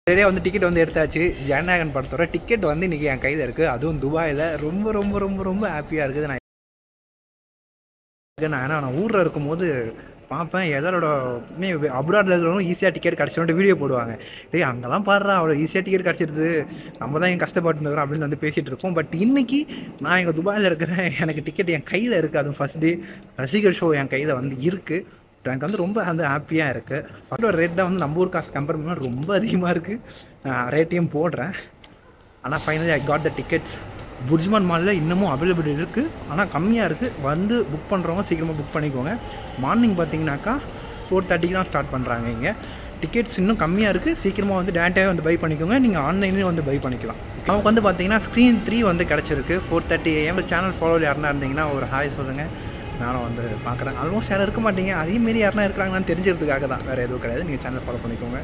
சரியாக வந்து டிக்கெட் வந்து எடுத்தாச்சு. ஜனநாயகன் படத்தோட டிக்கெட் வந்து இன்றைக்கி என் கையில் இருக்குது. அதுவும் துபாயில். ரொம்ப ரொம்ப ரொம்ப ரொம்ப ஹாப்பியாக இருக்குது. நான் ஊரில் இருக்கும்போது பார்ப்பேன், எதோட அப்ராடில் இருக்கிறவங்க ஈஸியாக டிக்கெட் கிடச்சிட்டு வீடியோ போடுவாங்க. டேய் அங்கெல்லாம் பாடுறா அவ்வளோ ஈஸியாக டிக்கெட் கிடச்சிருது, நம்ம தான் என் கஷ்டப்பட்டுருக்கோம் அப்படின்னு வந்து பேசிகிட்டு இருக்கோம். பட் இன்றைக்கி நான் எங்கள் துபாயில் இருக்கிறேன், எனக்கு டிக்கெட் என் கையில் இருக்குது. அதுவும் ஃபஸ்ட் டே ரசிகர் ஷோ என் கையில் வந்து இருக்குது. எனக்கு வந்து ரொம்ப வந்து ஹாப்பியாக இருக்குது. ஃபஸ்ட்டோட ரேட் தான் வந்து நம்ம ஊர் காசு கம்பேர் பண்ணால் ரொம்ப அதிகமாக இருக்குது. ரேட்டையும் போடுறேன். ஆனால் finally I got the tickets. BurJuman மாலில் இன்னமும் அவைலபிலிட்டி இருக்குது, ஆனால் கம்மியாக இருக்குது. வந்து புக் பண்ணுறவங்க சீக்கிரமாக புக் பண்ணிக்கோங்க. மார்னிங் பார்த்தீங்கன்னாக்கா 4:30 தான் ஸ்டார்ட் பண்ணுறாங்க இங்கே. டிக்கெட்ஸ் இன்னும் கம்மியாக இருக்குது. சீக்கிரமாக வந்து டேரெக்டாகவே வந்து பை பண்ணிக்கோங்க. நீங்கள் ஆன்லைன்லேயும் வந்து பை பண்ணிக்கலாம். நமக்கு வந்து பார்த்தீங்கன்னா ஸ்க்ரீன் 3 வந்து கிடச்சிருக்கு 4:30 AM. சேனல் ஃபாலோவில் யாருனா இருந்தீங்கன்னா ஒரு ஹாய் சொல்லுங்கள், நானும் வந்து பார்க்குறேன். ஆல்மோஸ்ட் யாரும் இருக்க மாட்டீங்க, அதேமாரி யாருனா இருக்கிறாங்கன்னு தெரிஞ்சிருக்கிறதுக்காக தான், வேறு எதுவும் கிடையாது. நீங்கள் சேனல் ஃபாலோ பண்ணிக்கோங்க.